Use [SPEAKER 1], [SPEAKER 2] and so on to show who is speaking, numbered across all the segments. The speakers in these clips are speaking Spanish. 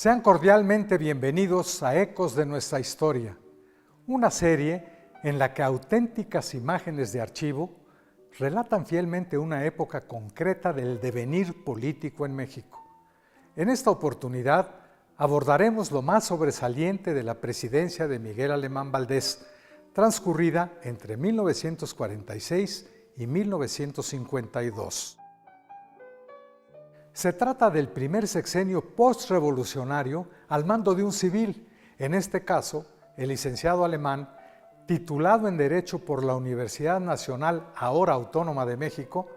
[SPEAKER 1] Sean cordialmente bienvenidos a Ecos de nuestra historia, una serie en la que auténticas imágenes de archivo relatan fielmente una época concreta del devenir político en México. En esta oportunidad abordaremos lo más sobresaliente de la presidencia de Miguel Alemán Valdés, transcurrida entre 1946 y 1952. Se trata del primer sexenio postrevolucionario al mando de un civil, en este caso, el licenciado Alemán, titulado en Derecho por la Universidad Nacional, ahora Autónoma de México,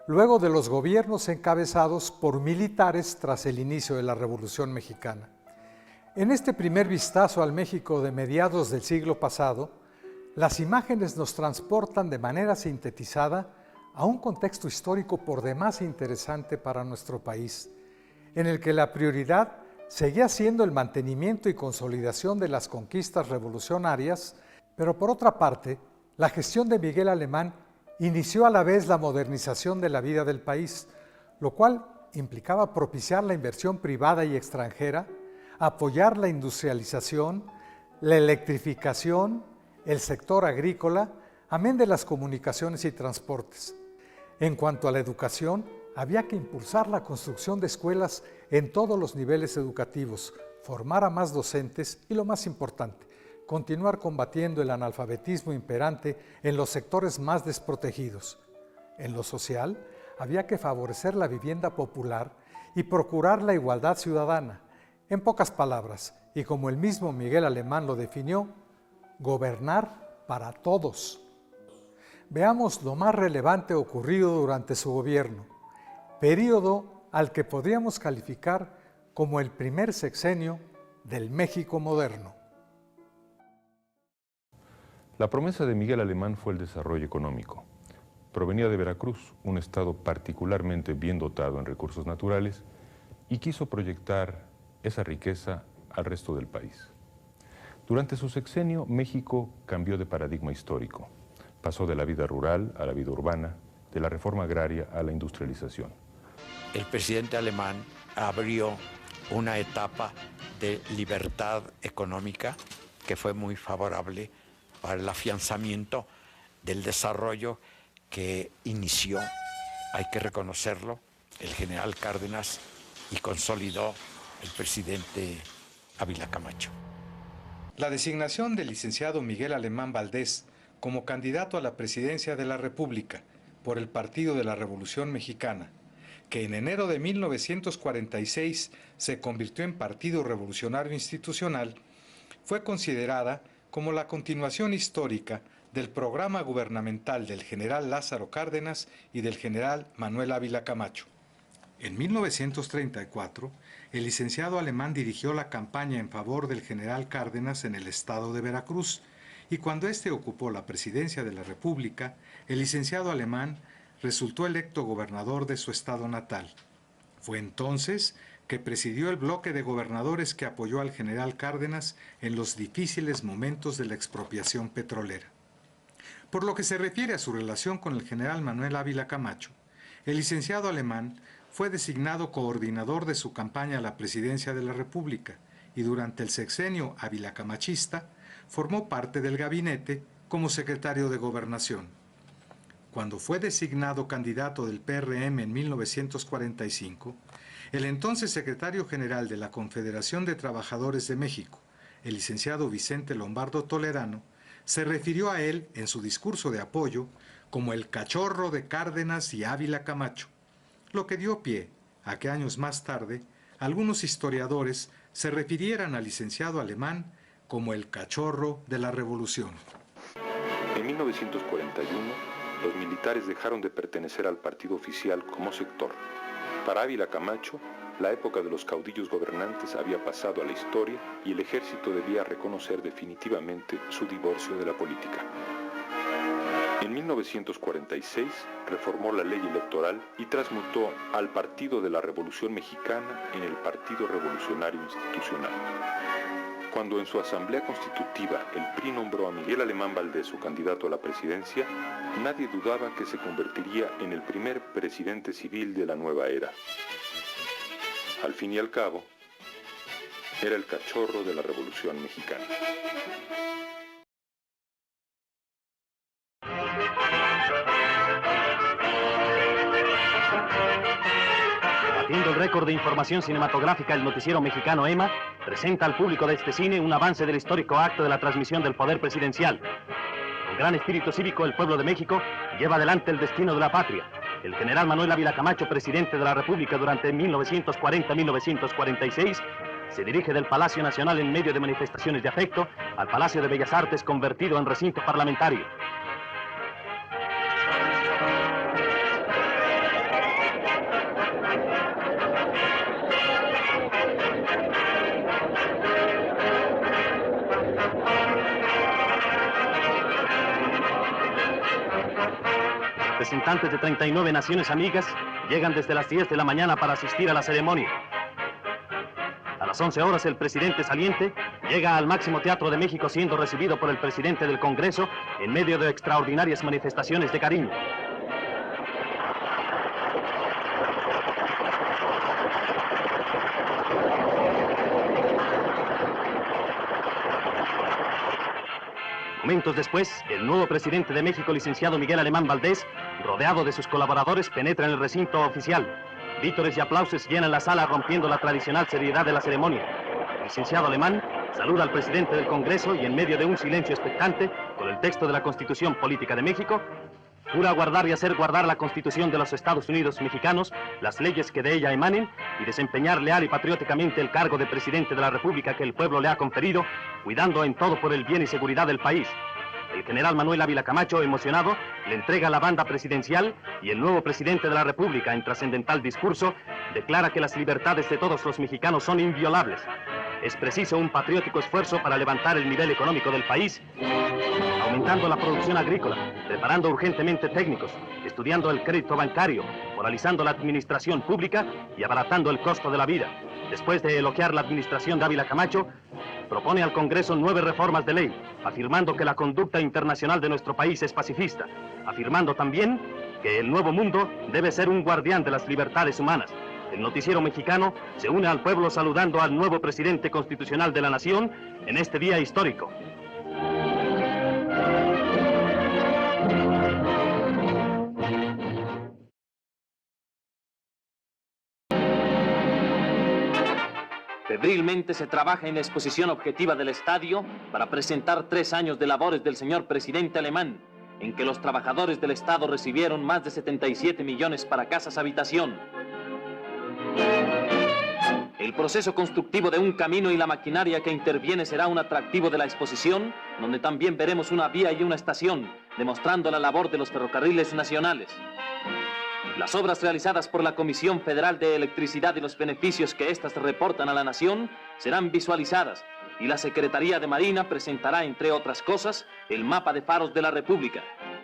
[SPEAKER 1] luego de los gobiernos encabezados por militares tras el inicio de la Revolución Mexicana. En este primer vistazo al México de mediados del siglo pasado, las imágenes nos transportan de manera sintetizada a un contexto histórico por demás interesante para nuestro país, en el que la prioridad seguía siendo el mantenimiento y consolidación de las conquistas revolucionarias, pero por otra parte, la gestión de Miguel Alemán inició a la vez la modernización de la vida del país, lo cual implicaba propiciar la inversión privada y extranjera, apoyar la industrialización, la electrificación, el sector agrícola, amén de las comunicaciones y transportes. En cuanto a la educación, había que impulsar la construcción de escuelas en todos los niveles educativos, formar a más docentes y, lo más importante, continuar combatiendo el analfabetismo imperante en los sectores más desprotegidos. En lo social, había que favorecer la vivienda popular y procurar la igualdad ciudadana. En pocas palabras, y como el mismo Miguel Alemán lo definió, gobernar para todos. Veamos lo más relevante ocurrido durante su gobierno, período al que podríamos calificar como el primer sexenio del México moderno.
[SPEAKER 2] La promesa de Miguel Alemán fue el desarrollo económico. Provenía de Veracruz, un estado particularmente bien dotado en recursos naturales, y quiso proyectar esa riqueza al resto del país. Durante su sexenio, México cambió de paradigma histórico. Pasó de la vida rural a la vida urbana, de la reforma agraria a la industrialización.
[SPEAKER 3] El presidente alemán abrió una etapa de libertad económica que fue muy favorable para el afianzamiento del desarrollo que inició, hay que reconocerlo, el general Cárdenas y consolidó el presidente Ávila Camacho.
[SPEAKER 1] La designación del licenciado Miguel Alemán Valdés como candidato a la presidencia de la República por el Partido de la Revolución Mexicana, que en enero de 1946 se convirtió en Partido Revolucionario Institucional, fue considerada como la continuación histórica del programa gubernamental del general Lázaro Cárdenas y del general Manuel Ávila Camacho. En 1934, el licenciado Alemán dirigió la campaña en favor del general Cárdenas en el estado de Veracruz, y cuando éste ocupó la presidencia de la República, el licenciado Alemán resultó electo gobernador de su estado natal. Fue entonces que presidió el bloque de gobernadores que apoyó al general Cárdenas en los difíciles momentos de la expropiación petrolera. Por lo que se refiere a su relación con el general Manuel Ávila Camacho, el licenciado Alemán fue designado coordinador de su campaña a la presidencia de la República y durante el sexenio Ávila Camachista formó parte del gabinete como secretario de Gobernación. Cuando fue designado candidato del PRM en 1945, el entonces secretario general de la Confederación de Trabajadores de México, el licenciado Vicente Lombardo Toledano, se refirió a él en su discurso de apoyo como el cachorro de Cárdenas y Ávila Camacho, lo que dio pie a que años más tarde algunos historiadores se refirieran al licenciado Alemán como el cachorro de la Revolución.
[SPEAKER 2] En 1941, los militares dejaron de pertenecer al partido oficial como sector. Para Ávila Camacho, la época de los caudillos gobernantes había pasado a la historia y el ejército debía reconocer definitivamente su divorcio de la política. En 1946 reformó la ley electoral y transmutó al Partido de la Revolución Mexicana en el Partido Revolucionario Institucional. Cuando en su asamblea constitutiva el PRI nombró a Miguel Alemán Valdés su candidato a la presidencia, nadie dudaba que se convertiría en el primer presidente civil de la nueva era. Al fin y al cabo, Era el cachorro de la Revolución Mexicana.
[SPEAKER 4] Batiendo el récord de información cinematográfica, el noticiero mexicano EMA presenta al público de este cine un avance del histórico acto de la transmisión del poder presidencial. Con gran espíritu cívico, el pueblo de México lleva adelante el destino de la patria. El general Manuel Ávila Camacho, presidente de la República durante 1940-1946, se dirige del Palacio Nacional en medio de manifestaciones de afecto al Palacio de Bellas Artes, convertido en recinto parlamentario. Representantes de 39 naciones amigas llegan desde las 10 de la mañana para asistir a la ceremonia. A las 11 horas el presidente saliente llega al máximo teatro de México, siendo recibido por el presidente del Congreso en medio de extraordinarias manifestaciones de cariño. Momentos después, el nuevo presidente de México, licenciado Miguel Alemán Valdés, rodeado de sus colaboradores, penetra en el recinto oficial. Vítores y aplausos llenan la sala, rompiendo la tradicional seriedad de la ceremonia. El licenciado Alemán saluda al presidente del Congreso y, en medio de un silencio expectante, con el texto de la Constitución Política de México, jura guardar y hacer guardar la Constitución de los Estados Unidos mexicanos, las leyes que de ella emanen, y desempeñar leal y patrióticamente el cargo de presidente de la República que el pueblo le ha conferido, cuidando en todo por el bien y seguridad del país. El general Manuel Ávila Camacho, emocionado, le entrega la banda presidencial y el nuevo presidente de la República, en trascendental discurso, declara que las libertades de todos los mexicanos son inviolables. Es preciso un patriótico esfuerzo para levantar el nivel económico del país, aumentando la producción agrícola, preparando urgentemente técnicos, estudiando el crédito bancario, moralizando la administración pública y abaratando el costo de la vida. Después de elogiar la administración de Ávila Camacho, propone al Congreso 9 reformas de ley, afirmando que la conducta internacional de nuestro país es pacifista, afirmando también que el nuevo mundo debe ser un guardián de las libertades humanas. El noticiero mexicano se une al pueblo saludando al nuevo presidente constitucional de la nación en este día histórico. Febrilmente se trabaja en la exposición objetiva del estadio para presentar 3 años de labores del señor presidente alemán, en que los trabajadores del Estado recibieron más de 77 millones para casas habitación. El proceso constructivo de un camino y la maquinaria que interviene será un atractivo de la exposición, donde también veremos una vía y una estación, demostrando la labor de los ferrocarriles nacionales. Las obras realizadas por la Comisión Federal de Electricidad y los beneficios que éstas reportan a la nación serán visualizadas, y la Secretaría de Marina presentará, entre otras cosas, el mapa de faros de la República.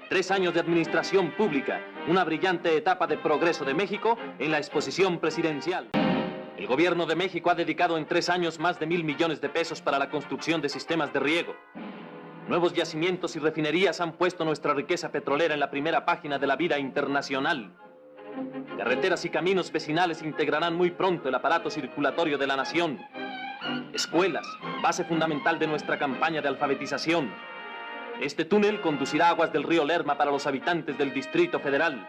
[SPEAKER 4] 3 años de administración pública, una brillante etapa de progreso de México en la exposición presidencial. El gobierno de México ha dedicado en 3 años más de 1.000 millones de pesos para la construcción de sistemas de riego. Nuevos yacimientos y refinerías han puesto nuestra riqueza petrolera en la primera página de la vida internacional. Carreteras y caminos vecinales integrarán muy pronto el aparato circulatorio de la nación. Escuelas, base fundamental de nuestra campaña de alfabetización. Este túnel conducirá aguas del río Lerma para los habitantes del Distrito Federal.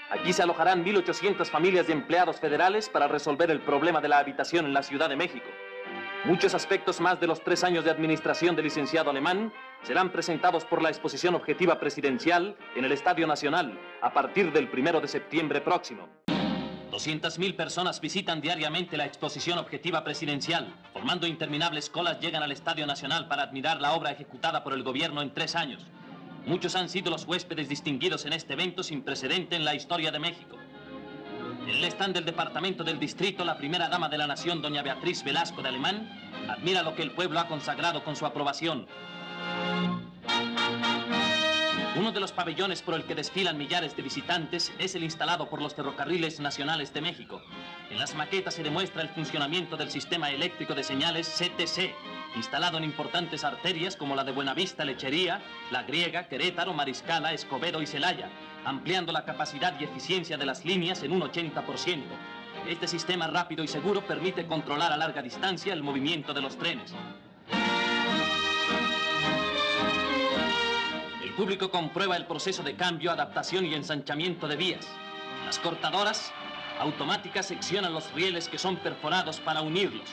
[SPEAKER 4] Aquí se alojarán 1.800 familias de empleados federales para resolver el problema de la habitación en la Ciudad de México. Muchos aspectos más de los 3 años de administración del licenciado Alemán serán presentados por la exposición objetiva presidencial en el Estadio Nacional a partir del 1 de septiembre próximo. 200.000 personas visitan diariamente la exposición objetiva presidencial. Formando interminables colas llegan al Estadio Nacional para admirar la obra ejecutada por el gobierno en 3 años. Muchos han sido los huéspedes distinguidos en este evento sin precedente en la historia de México. En el stand del Departamento del Distrito, la primera dama de la nación, doña Beatriz Velasco de Alemán, admira lo que el pueblo ha consagrado con su aprobación. Uno de los pabellones por el que desfilan millares de visitantes es el instalado por los Ferrocarriles Nacionales de México. En las maquetas se demuestra el funcionamiento del sistema eléctrico de señales CTC, instalado en importantes arterias como la de Buenavista, Lechería, La Griega, Querétaro, Mariscala, Escobedo y Celaya, ampliando la capacidad y eficiencia de las líneas en un 80%. Este sistema rápido y seguro permite controlar a larga distancia el movimiento de los trenes. El público comprueba el proceso de cambio, adaptación y ensanchamiento de vías. Las cortadoras automáticas seccionan los rieles que son perforados para unirlos.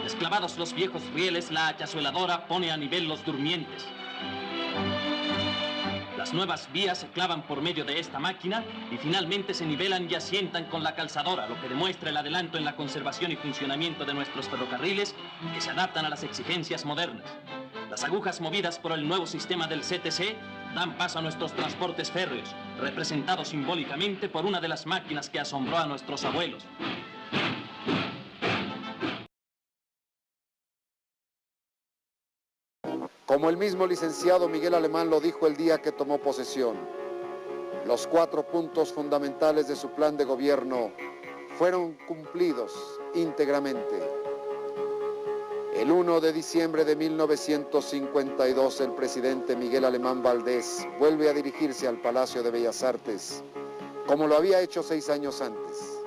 [SPEAKER 4] Desclavados los viejos rieles, la hachazueladora pone a nivel los durmientes. Las nuevas vías se clavan por medio de esta máquina y finalmente se nivelan y asientan con la calzadora, lo que demuestra el adelanto en la conservación y funcionamiento de nuestros ferrocarriles que se adaptan a las exigencias modernas. Las agujas movidas por el nuevo sistema del CTC dan paso a nuestros transportes férreos, representados simbólicamente por una de las máquinas que asombró a nuestros abuelos.
[SPEAKER 5] Como el mismo licenciado Miguel Alemán lo dijo el día que tomó posesión, los 4 puntos fundamentales de su plan de gobierno fueron cumplidos íntegramente. El 1 de diciembre de 1952, el presidente Miguel Alemán Valdés vuelve a dirigirse al Palacio de Bellas Artes, como lo había hecho 6 años antes.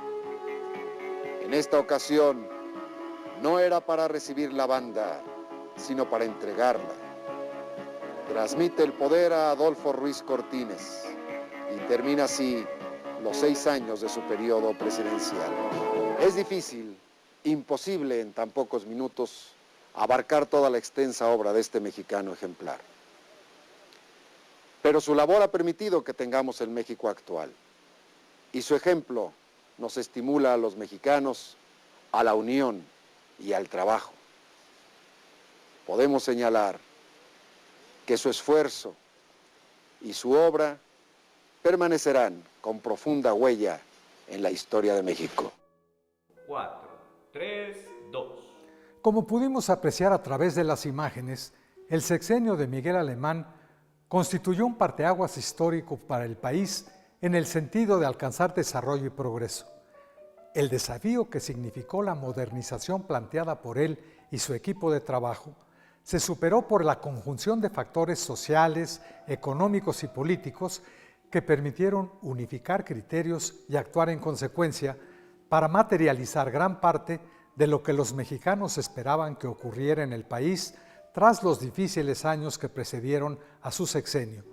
[SPEAKER 5] En esta ocasión, no era para recibir la banda, sino para entregarla. Transmite el poder a Adolfo Ruiz Cortines y termina así los 6 años de su periodo presidencial. Es difícil, imposible en tan pocos minutos, abarcar toda la extensa obra de este mexicano ejemplar. Pero su labor ha permitido que tengamos el México actual, y su ejemplo nos estimula a los mexicanos a la unión y al trabajo. Podemos señalar que su esfuerzo y su obra permanecerán con profunda huella en la historia de México.
[SPEAKER 6] 4, 3, 2.
[SPEAKER 1] Como pudimos apreciar a través de las imágenes, el sexenio de Miguel Alemán constituyó un parteaguas histórico para el país en el sentido de alcanzar desarrollo y progreso. El desafío que significó la modernización planteada por él y su equipo de trabajo se superó por la conjunción de factores sociales, económicos y políticos que permitieron unificar criterios y actuar en consecuencia para materializar gran parte de lo que los mexicanos esperaban que ocurriera en el país tras los difíciles años que precedieron a su sexenio.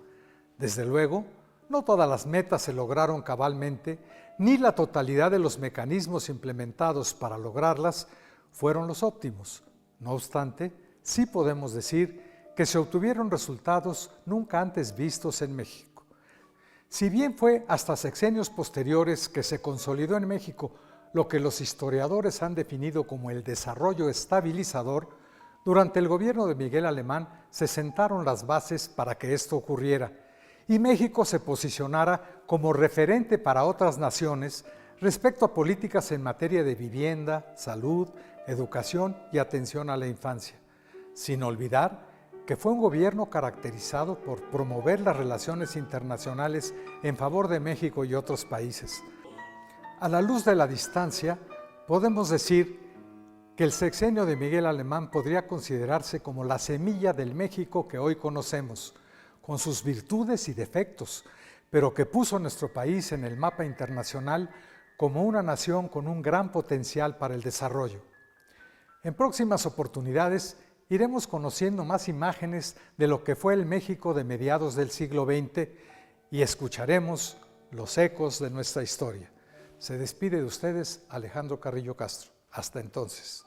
[SPEAKER 1] Desde luego, no todas las metas se lograron cabalmente, ni la totalidad de los mecanismos implementados para lograrlas fueron los óptimos. No obstante, sí podemos decir que se obtuvieron resultados nunca antes vistos en México. Si bien fue hasta sexenios posteriores que se consolidó en México lo que los historiadores han definido como el desarrollo estabilizador, durante el gobierno de Miguel Alemán se sentaron las bases para que esto ocurriera y México se posicionara como referente para otras naciones respecto a políticas en materia de vivienda, salud, educación y atención a la infancia, sin olvidar que fue un gobierno caracterizado por promover las relaciones internacionales en favor de México y otros países. A la luz de la distancia, podemos decir que el sexenio de Miguel Alemán podría considerarse como la semilla del México que hoy conocemos, con sus virtudes y defectos, pero que puso a nuestro país en el mapa internacional como una nación con un gran potencial para el desarrollo. En próximas oportunidades iremos conociendo más imágenes de lo que fue el México de mediados del siglo XX y escucharemos los ecos de nuestra historia. Se despide de ustedes Alejandro Carrillo Castro. Hasta entonces.